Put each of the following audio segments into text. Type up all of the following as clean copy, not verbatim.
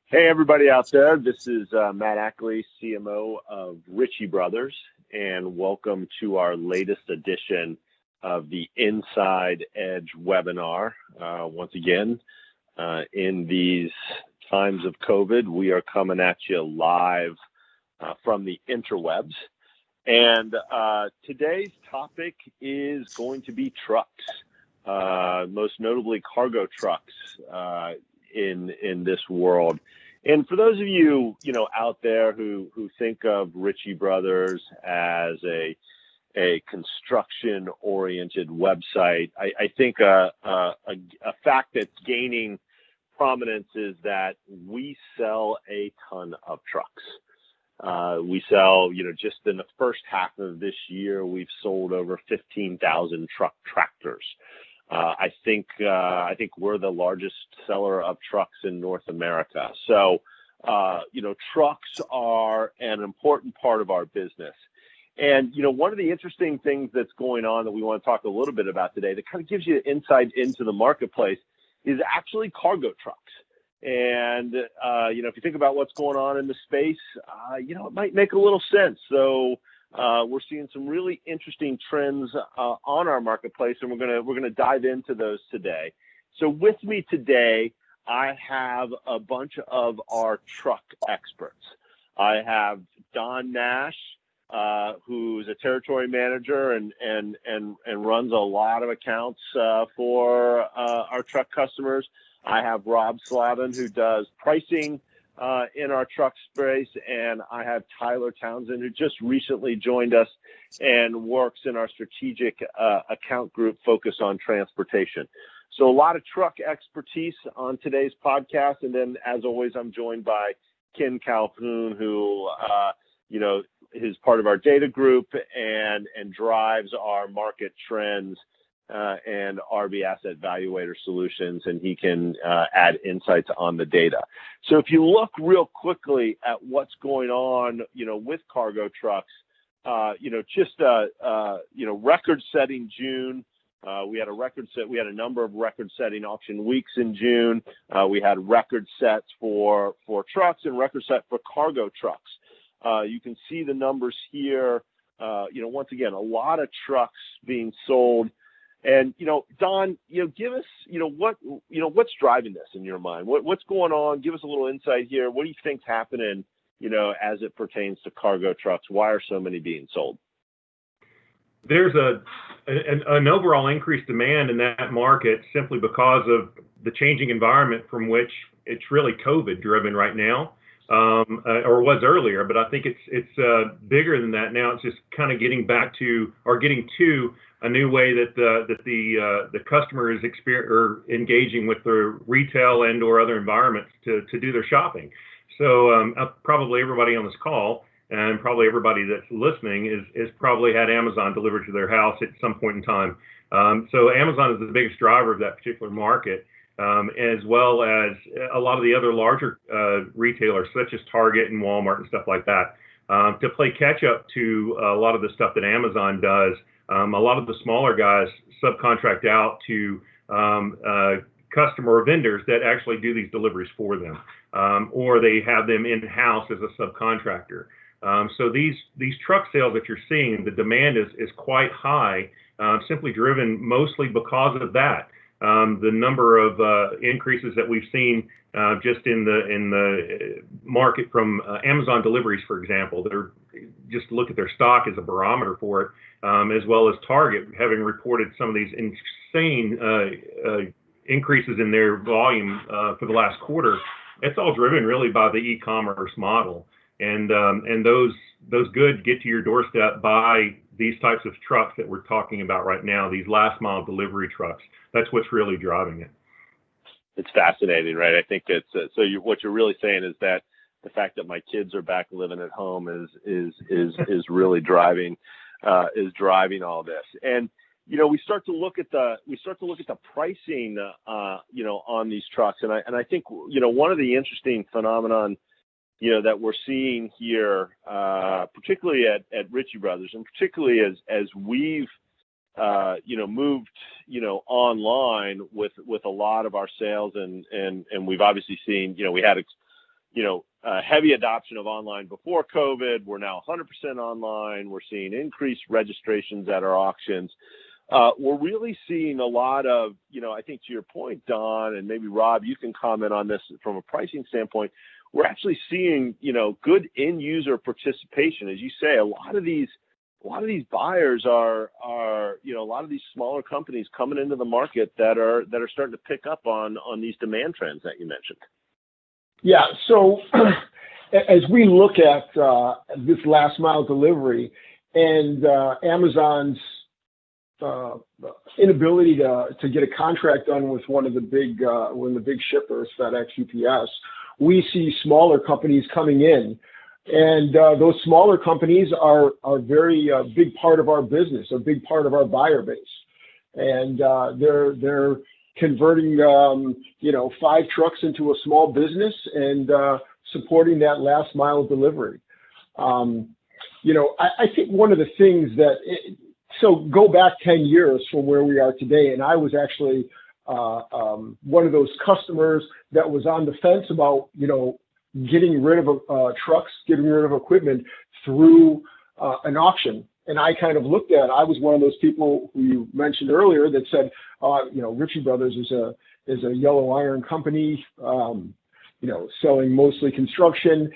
Hey, everybody out there. This is Matt Ackley, CMO of Ritchie Bros, and welcome to our latest edition of the Inside Edge webinar. Once again, in these times of COVID, we are coming at you live from the interwebs. And today's topic is going to be trucks, most notably cargo trucks in this world. And for those of you, out there who think of Ritchie Bros as a construction-oriented website, I think a fact that's gaining prominence is that we sell a ton of trucks. We sell, just in the first half of this year, we've sold over 15,000 truck tractors. I think we're the largest seller of trucks in North America. So, trucks are an important part of our business. And, one of the interesting things that's going on that we want to talk a little bit about today that kind of gives you insight into the marketplace is actually cargo trucks. And, if you think about what's going on in the space, it might make a little sense. So, we're seeing some really interesting trends on our marketplace, and we're gonna dive into those today. So with me today, I have a bunch of our truck experts. I have Don Nash, who's a territory manager and runs a lot of accounts for our truck customers. I have Rob Slavin, who does pricing in our truck space, and I have Tyler Townshend, who just recently joined us and works in our strategic account group focused on transportation. So a lot of truck expertise on today's podcast, and then as always, I'm joined by Ken Calhoon, who is part of our data group and drives our market trends and RV Asset Valuator Solutions, and he can add insights on the data. So if you look real quickly at what's going on, with cargo trucks, record-setting June. We had a number of record-setting auction weeks in June. We had record sets for trucks and record set for cargo trucks. You can see the numbers here. Once again, a lot of trucks being sold. And, Don, give us, what's driving this in your mind? What's going on? Give us a little insight here. What do you think's happening, as it pertains to cargo trucks? Why are so many being sold? There's an overall increased demand in that market simply because of the changing environment from which it's really COVID driven right now, or was earlier, but I think it's bigger than that now. It's just kind of getting to a new way that the customer is engaging with the retail and or other environments to do their shopping. So probably everybody on this call and probably everybody that's listening is probably had Amazon delivered to their house at some point in time. So Amazon is the biggest driver of that particular market, as well as a lot of the other larger retailers such as Target and Walmart and stuff like that, to play catch up to a lot of the stuff that Amazon does. A lot of the smaller guys subcontract out to customer vendors that actually do these deliveries for them, or they have them in-house as a subcontractor. So these truck sales that you're seeing, the demand is quite high, simply driven mostly because of that. The number of increases that we've seen just in the market from Amazon deliveries, for example, they're just look at their stock as a barometer for it, as well as Target having reported some of these insane increases in their volume for the last quarter. It's all driven really by the e-commerce model, and those goods get to your doorstep by these types of trucks that we're talking about right now, these last mile delivery trucks. That's what's really driving it. It's fascinating, right? I think it's what you're really saying is that the fact that my kids are back living at home is really driving all this. And we start to look at the pricing on these trucks, and I think one of the interesting phenomenon that we're seeing here, particularly at Ritchie Bros, and particularly as we've moved online with a lot of our sales, and we've obviously seen we had heavy adoption of online before COVID. We're now 100% online. We're seeing increased registrations at our auctions. We're really seeing a lot of, I think to your point, Don, and maybe Rob, you can comment on this from a pricing standpoint. We're actually seeing, good end user participation. As you say, a lot of these buyers are, a lot of these smaller companies coming into the market that are starting to pick up on these demand trends that you mentioned. Yeah. So as we look at this last mile delivery and Amazon's inability to get a contract done with one of the big shippers, FedEx, UPS, we see smaller companies coming in, and those smaller companies are very big part of our business, a big part of our buyer base, and they're converting 5 trucks into a small business and supporting that last mile delivery. I think one of the things so go back 10 years from where we are today, and I was actually one of those customers that was on the fence about, getting rid of trucks, getting rid of equipment through an auction. And I kind of looked at, I was one of those people who you mentioned earlier that said, Ritchie Bros is a yellow iron company, selling mostly construction.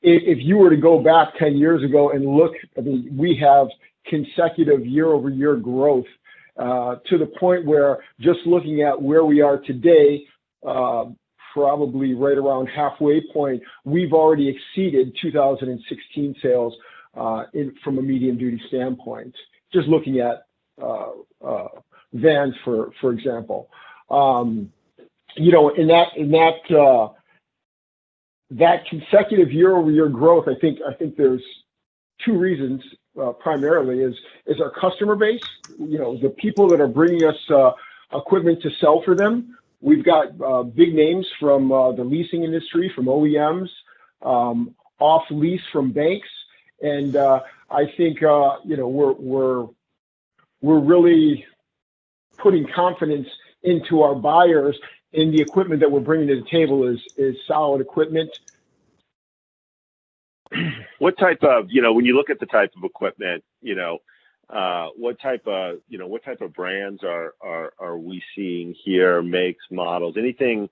If you were to go back 10 years ago and look, we have consecutive year-over-year growth to the point where just looking at where we are today, probably right around halfway point, we've already exceeded 2016 sales from a medium duty standpoint. Just looking at vans, for example, in that consecutive year-over-year growth, I think there's 2 reasons. Primarily is our customer base, the people that are bringing us equipment to sell for them. We've got big names from the leasing industry, from OEMs, off lease from banks, and I think we're really putting confidence into our buyers, in the equipment that we're bringing to the table is solid equipment. What type of, when you look at the type of equipment, what type of brands are we seeing here, makes, models, anything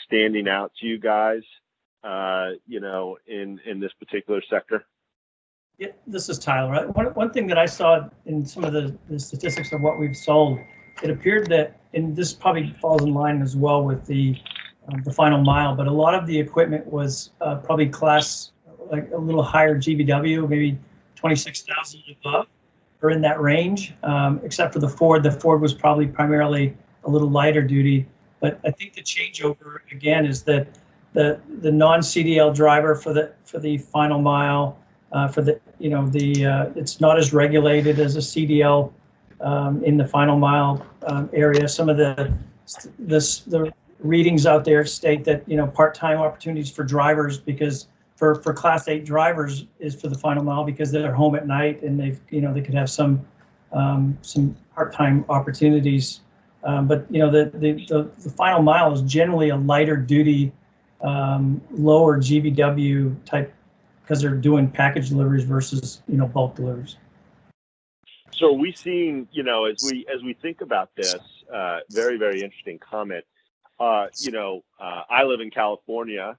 standing out to you guys, in this particular sector? Yeah, this is Tyler. One thing that I saw in some of the statistics of what we've sold, it appeared that, and this probably falls in line as well with the final mile, but a lot of the equipment was probably class like a little higher GVW, maybe 26,000 above, or in that range, except for the Ford. The Ford was probably primarily a little lighter duty. But I think the changeover again is that the non-CDL driver for the final mile, it's not as regulated as a CDL in the final mile area. Some of the readings out there state that part-time opportunities for drivers, because for Class 8 drivers is for the final mile, because they're home at night and they could have some part-time opportunities. But the final mile is generally a lighter duty, lower GVW type, because they're doing package deliveries versus bulk deliveries. So are we seeing, as we think about this, very, very interesting comment. I live in California,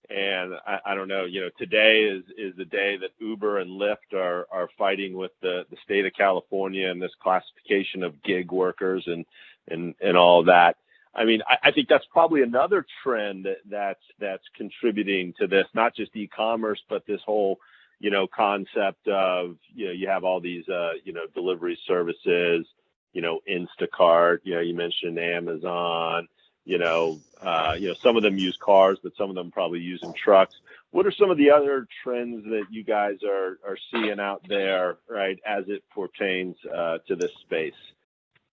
and I don't know, today is the day that Uber and Lyft are fighting with the state of California and this classification of gig workers and all of that. I mean, I think that's probably another trend that's contributing to this, not just e-commerce, but this whole, concept of, you have all these, delivery services, Instacart, you mentioned Amazon, some of them use cars, but some of them probably using trucks. What are some of the other trends that you guys are seeing out there, right, as it pertains to this space?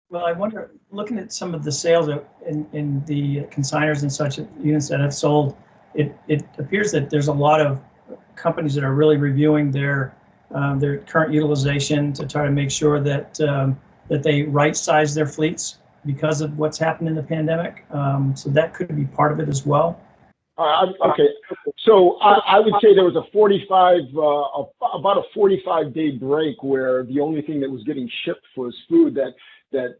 Well, I wonder, looking at some of the sales in the consigners and such units that have sold, it appears that there's a lot of companies that are really reviewing their current utilization to try to make sure that they right-size their fleets because of what's happened in the pandemic. So that could be part of it as well. Okay. So I would say there was a 45, about a 45-day break where the only thing that was getting shipped was food that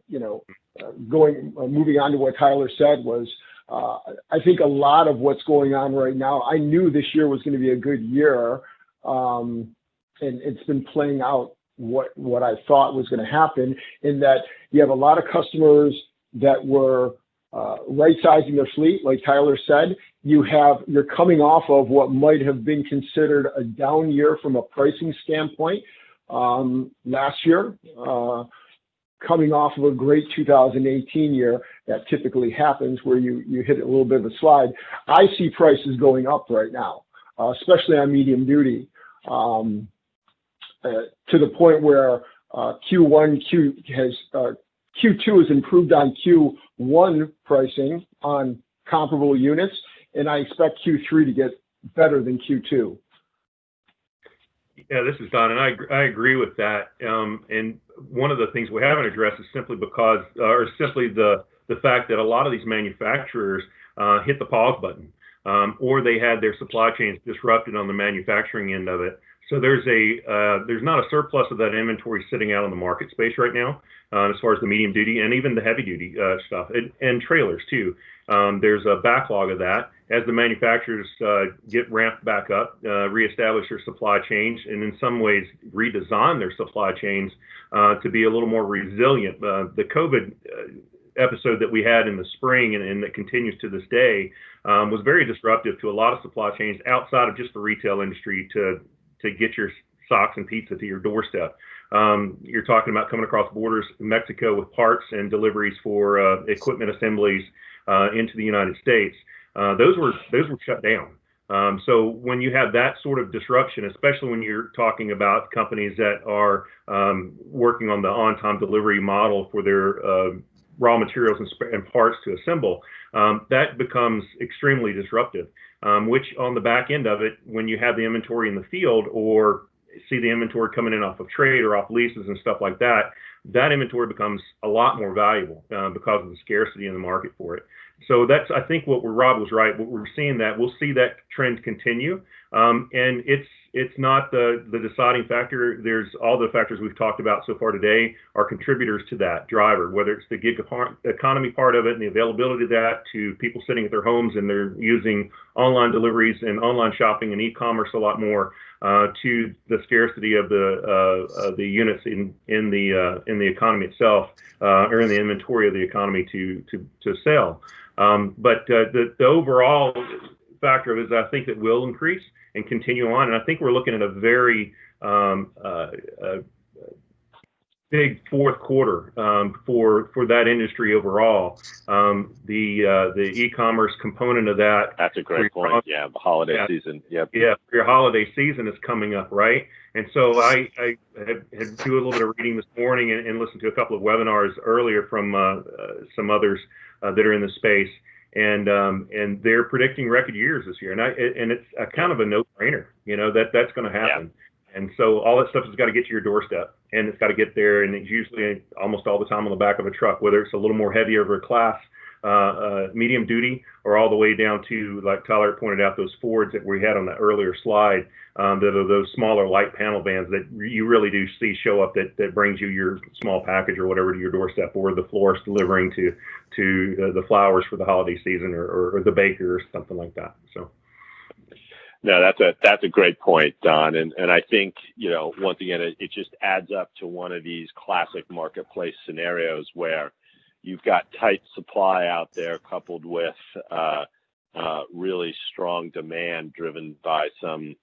moving on to what Tyler said was, I think a lot of what's going on right now, I knew this year was going to be a good year. And it's been playing out what I thought was going to happen, in that you have a lot of customers that were right-sizing their fleet, like Tyler said. You're coming off of what might have been considered a down year from a pricing standpoint last year, coming off of a great 2018 year. That typically happens where you hit a little bit of a slide. I see prices going up right now, especially on medium duty, to the point where Q2 has improved on Q1 pricing on comparable units, and I expect Q3 to get better than Q2. Yeah, this is Don, and I agree with that. And one of the things we haven't addressed is simply the fact that a lot of these manufacturers hit the pause button, or they had their supply chains disrupted on the manufacturing end of it. So there's not a surplus of that inventory sitting out in the market space right now, as far as the medium duty and even the heavy duty stuff, and trailers too. There's a backlog of that as the manufacturers get ramped back up, reestablish their supply chains, and in some ways redesign their supply chains to be a little more resilient. The COVID episode that we had in the spring and that continues to this day was very disruptive to a lot of supply chains outside of just the retail industry to get your socks and pizza to your doorstep. You're talking about coming across borders in Mexico with parts and deliveries for equipment assemblies into the United States. Those were shut down. So when you have that sort of disruption, especially when you're talking about companies that are working on the on-time delivery model for their raw materials and parts to assemble, that becomes extremely disruptive, which on the back end of it, when you have the inventory in the field or see the inventory coming in off of trade or off leases and stuff like that, that inventory becomes a lot more valuable because of the scarcity in the market for it. So that's, I think Rob was right. What we're seeing that we'll see that trend continue. And it's not the deciding factor. There's all the factors we've talked about so far today are contributors to that driver, whether it's the gig economy part of it and the availability of that to people sitting at their homes and they're using online deliveries and online shopping and e-commerce a lot more, to the scarcity of the units in the economy itself, or in the inventory of the economy to sell. But the overall factor is, I think, it will increase and continue on. And I think we're looking at a very big fourth quarter for that industry overall. The e-commerce component of that. That's a great point. Yeah, the holiday season. Yep. Yeah, your holiday season is coming up, right? And so I had do a little bit of reading this morning and listened to a couple of webinars earlier from some others that are in the space. And they're predicting record years this year, and it's a kind of a no-brainer, that's going to happen. Yeah. And so all that stuff has got to get to your doorstep, and it's got to get there, and it's usually almost all the time on the back of a truck, whether it's a little more heavier of a class, medium duty, or all the way down to, like Tyler pointed out, those Fords that we had on that earlier slide, that are those smaller light panel vans that you really do see show up that brings you your small package or whatever to your doorstep, or the florist delivering to the flowers for the holiday season, or the baker or something like that. So. No, that's a great point, Don. And I think, once again, it just adds up to one of these classic marketplace scenarios where you've got tight supply out there coupled with really strong demand driven by some,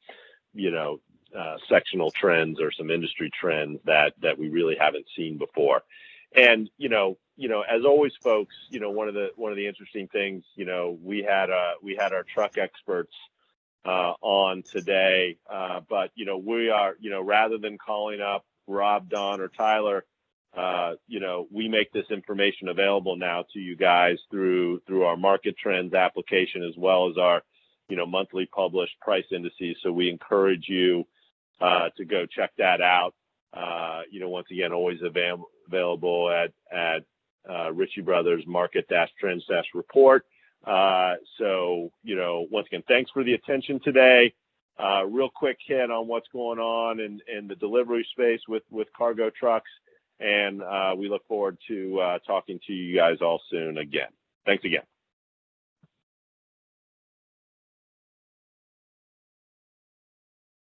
sectional trends or some industry trends that we really haven't seen before. And, as always, folks, one of the interesting things, we had our truck experts on today, but we are, rather than calling up Rob, Don, or Tyler, we make this information available now to you guys through our market trends application, as well as our monthly published price indices. So we encourage you to go check that out. Once again, always available at Ritchie Bros Market-Trends-Report. So, once again, thanks for the attention today. Real quick hit on what's going on in the delivery space with cargo trucks. And we look forward to talking to you guys all soon again. Thanks again.